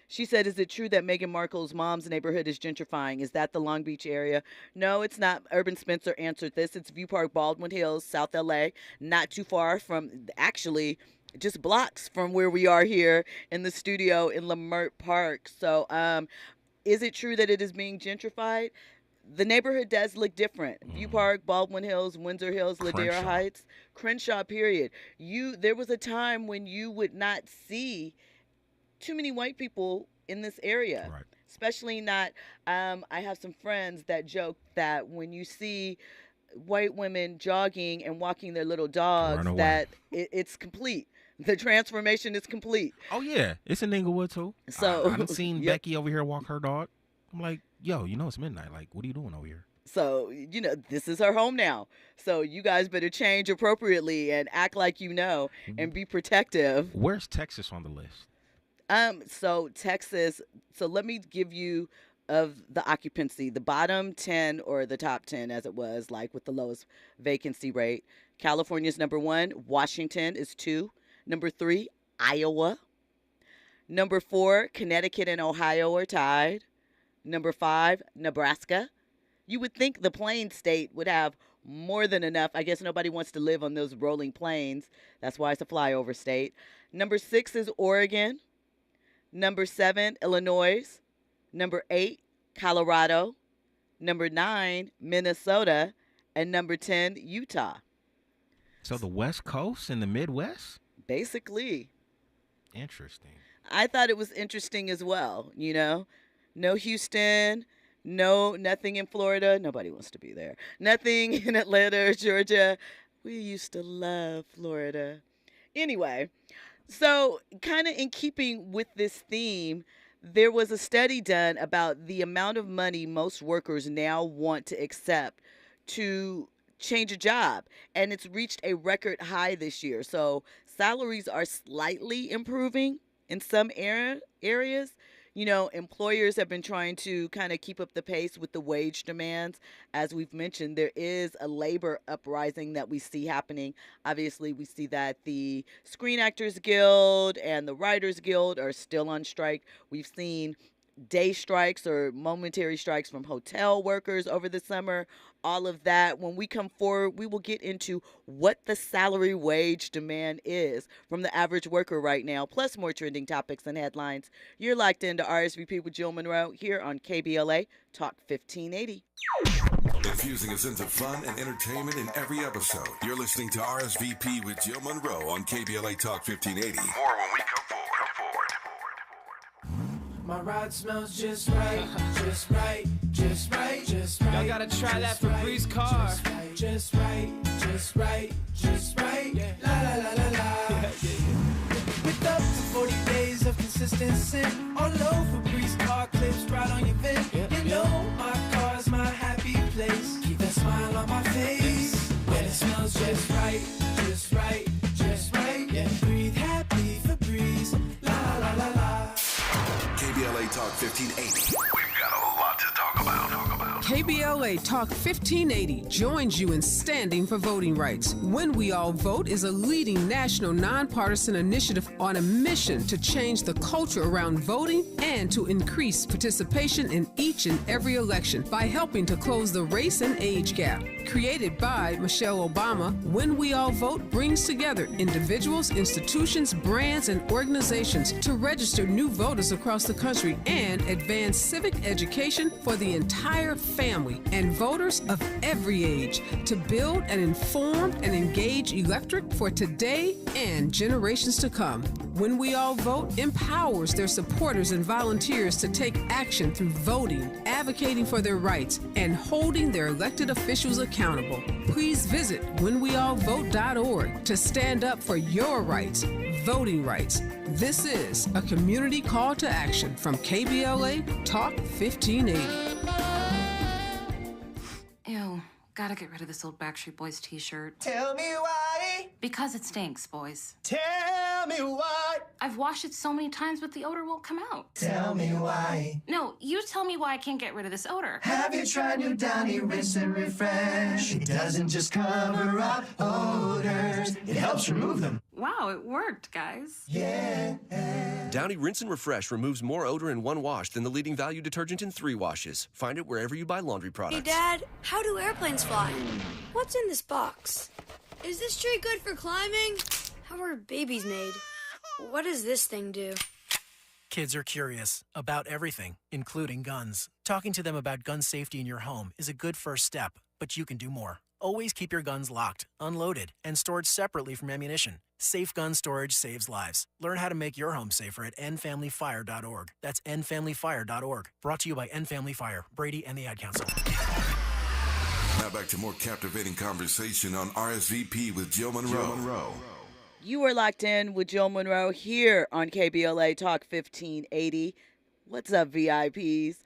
she said, is it true that Meghan Markle's mom's neighborhood is gentrifying? Is that the Long Beach area? No, it's not. Urban Spencer answered this. It's View Park, Baldwin Hills, South LA, not too far from, actually, just blocks from where we are here in the studio in Leimert Park. So is it true that it is being gentrified? The neighborhood does look different. View Park, Baldwin Hills, Windsor Hills, Ladera Heights, Crenshaw, period. There was a time when you would not see too many white people in this area. Right. Especially not, I have some friends that joke that when you see white women jogging and walking their little dogs, that it's complete. The transformation is complete. Oh, yeah. It's in Inglewood, too. So I done seen Becky over here walk her dog. I'm like, yo, it's midnight. Like, what are you doing over here? So, this is her home now. So you guys better change appropriately and act like and be protective. Where's Texas on the list? So Texas, let me give you of the occupancy, the bottom 10 or the top 10 as it was, like with the lowest vacancy rate. California's number 1, Washington is 2, number 3, Iowa. Number 4, Connecticut and Ohio are tied. Number 5, Nebraska. You would think the Plain State would have more than enough. I guess nobody wants to live on those rolling plains. That's why it's a flyover state. Number 6 is Oregon. Number 7, Illinois. Number 8, Colorado. Number 9, Minnesota. And number 10, Utah. So the West Coast and the Midwest? Basically. Interesting. I thought it was interesting as well, No Houston, nothing in Florida. Nobody wants to be there. Nothing in Atlanta or Georgia. We used to love Florida. Anyway, so kind of in keeping with this theme, there was a study done about the amount of money most workers now want to accept to change a job, and it's reached a record high this year. So salaries are slightly improving in some areas. Employers have been trying to kind of keep up the pace with the wage demands. As we've mentioned, there is a labor uprising that we see happening. Obviously, we see that the Screen Actors Guild and the Writers Guild are still on strike. We've seen day strikes or momentary strikes from hotel workers over the summer. All of that. When we come forward, we will get into what the salary wage demand is from the average worker right now, plus more trending topics and headlines. You're locked into RSVP with Jill Munroe here on KBLA Talk 1580. Infusing a sense of fun and entertainment in every episode. You're listening to RSVP with Jill Munroe on KBLA Talk 1580. More when we come forward. My ride smells just right, just right, just right, just right. Y'all gotta try that Febreze car. Just right, just right, just right. Yeah. La la la la la. With up to 40 days of consistency, all over Febreze car clips right on your vent. My car's my happy place. Keep that smile on my face. When it smells just right, just right, just right. Yeah. Breathe happy Febreze. La la la la. KBLA Talk 1580. We've got a lot to talk about. KBLA Talk 1580 joins you in standing for voting rights. When We All Vote is a leading national nonpartisan initiative on a mission to change the culture around voting and to increase participation in each and every election by helping to close the race and age gap. Created by Michelle Obama, When We All Vote brings together individuals, institutions, brands, and organizations to register new voters across the country and advance civic education for the entire family and voters of every age to build an informed and engaged electorate for today and generations to come. When We All Vote empowers their supporters and volunteers to take action through voting, advocating for their rights, and holding their elected officials accountable. Please visit whenweallvote.org to stand up for your rights, voting rights. This is a community call to action from KBLA Talk 1580. Ew, gotta get rid of this old Backstreet Boys t-shirt. Tell me why. Because it stinks, boys. Tell me why. I've washed it so many times, but the odor won't come out. Tell me why. No, you tell me why I can't get rid of this odor. Have you tried new Downy Rinse and Refresh? It doesn't just cover up odors, it helps remove them. Wow, it worked, guys. Yeah. Downy Rinse and Refresh removes more odor in one wash than the leading value detergent in 3 washes. Find it wherever you buy laundry products. Hey, Dad, how do airplanes fly? What's in this box? Is this tree good for climbing? How are babies made? What does this thing do? Kids are curious about everything, including guns. Talking to them about gun safety in your home is a good first step. but you can do more. Always keep your guns locked, unloaded, and stored separately from ammunition. Safe gun storage saves lives. Learn how to make your home safer at endfamilyfire.org. That's endfamilyfire.org. Brought to you by End Family Fire, Brady, and the Ad Council. Now back to more captivating conversation on RSVP with Jill Munroe. You are locked in with Jill Munroe here on KBLA Talk 1580. What's up, VIPs?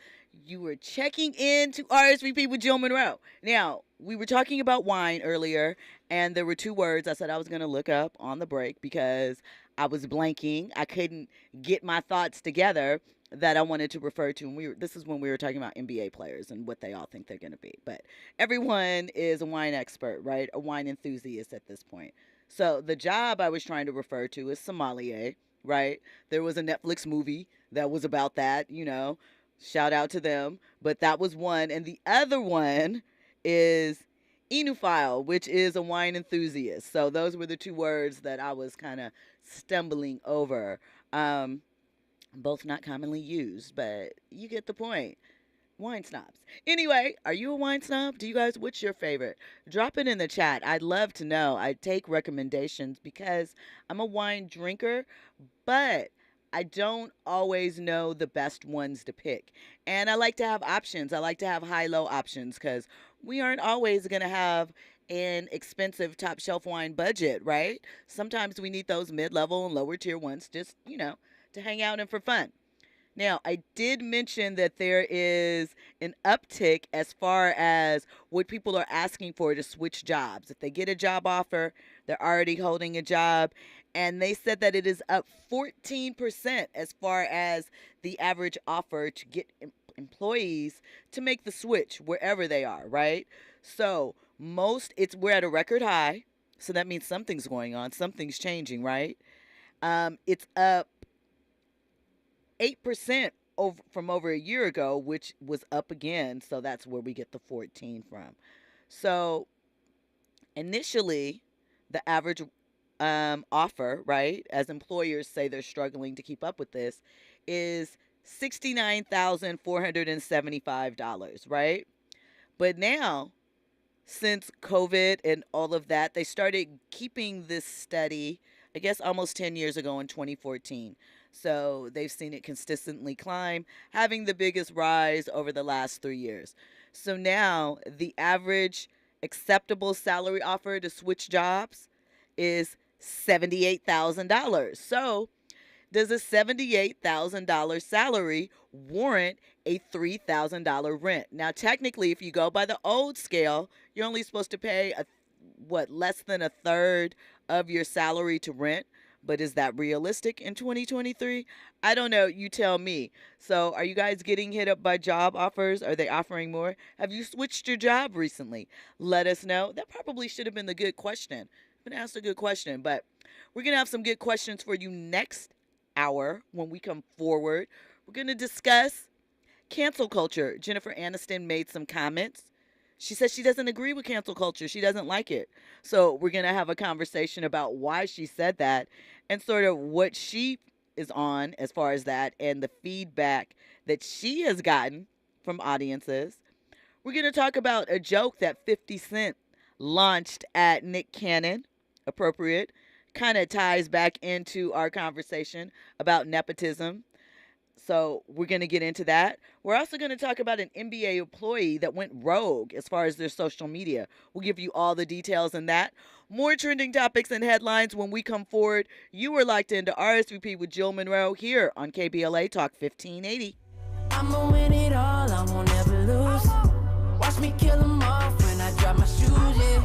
You were checking in to RSVP with Jill Munroe. Now, we were talking about wine earlier, and there were two words I said I was going to look up on the break because I was blanking. I couldn't get my thoughts together that I wanted to refer to. And this is when we were talking about NBA players and what they all think they're going to be. But everyone is a wine expert, right? A wine enthusiast at this point. So the job I was trying to refer to is sommelier, right? There was a Netflix movie that was about that, you know. Shout out to them. But that was one. And the other one is enophile, which is a wine enthusiast. So those were the two words that I was kind of stumbling over. Both not commonly used, but you get the point. Wine snobs. Anyway, are you a wine snob? Do you guys, what's your favorite? Drop it in the chat. I'd love to know. I take recommendations because I'm a wine drinker, but I don't always know the best ones to pick. And I like to have options. I like to have high-low options because we aren't always going to have an expensive top shelf wine budget, right? Sometimes we need those mid-level and lower tier ones just, you know, to hang out and for fun. Now, I did mention that there is an uptick as far as what people are asking for to switch jobs. If they get a job offer, they're already holding a job. And they said that it is up 14% as far as the average offer to get employees to make the switch wherever they are, right? So we're at a record high. So that means something's going on. Something's changing, right? It's up 8% from over a year ago, which was up again. So that's where we get the 14 from. So initially, the average offer, right, as employers say they're struggling to keep up with this, is $69,475, right? But now, since COVID and all of that, they started keeping this steady, I guess almost 10 years ago in 2014. So they've seen it consistently climb, having the biggest rise over the last 3 years. So now the average acceptable salary offer to switch jobs is $78,000. So does a $78,000 salary warrant a $3,000 rent? Now, technically, if you go by the old scale, you're only supposed to pay less than a third of your salary to rent. But is that realistic in 2023? I don't know. You tell me. So are you guys getting hit up by job offers? Are they offering more? Have you switched your job recently? Let us know. That probably should have been the good question. I've been asked a good question, but we're going to have some good questions for you next hour when we come forward. We're going to discuss cancel culture. Jennifer Aniston made some comments. She says she doesn't agree with cancel culture. She doesn't like it. So we're going to have a conversation about why she said that and sort of what she is on as far as that and the feedback that she has gotten from audiences. We're going to talk about a joke that 50 Cent launched at Nick Cannon. Appropriate. Kind of ties back into our conversation about nepotism. So we're going to get into that. We're also going to talk about an NBA employee that went rogue as far as their social media. We'll give you all the details in that. More trending topics and headlines when we come forward. You are locked into RSVP with Jill Munroe here on KBLA Talk 1580. I'ma win it all, I won't ever lose. Watch me kill them off when I drop my shoes, yeah.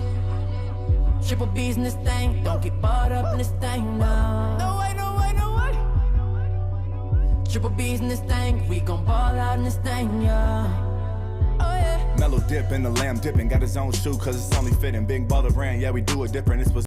Triple B's in this thing, don't get bought up in this thing, no. No way, no way, no way. Triple B's in this thing, we gon' ball out in this thing, yeah. Oh yeah. Mellow dip in the lamb dipping, got his own shoe cause it's only fitting. Big baller brand, yeah we do it different. It's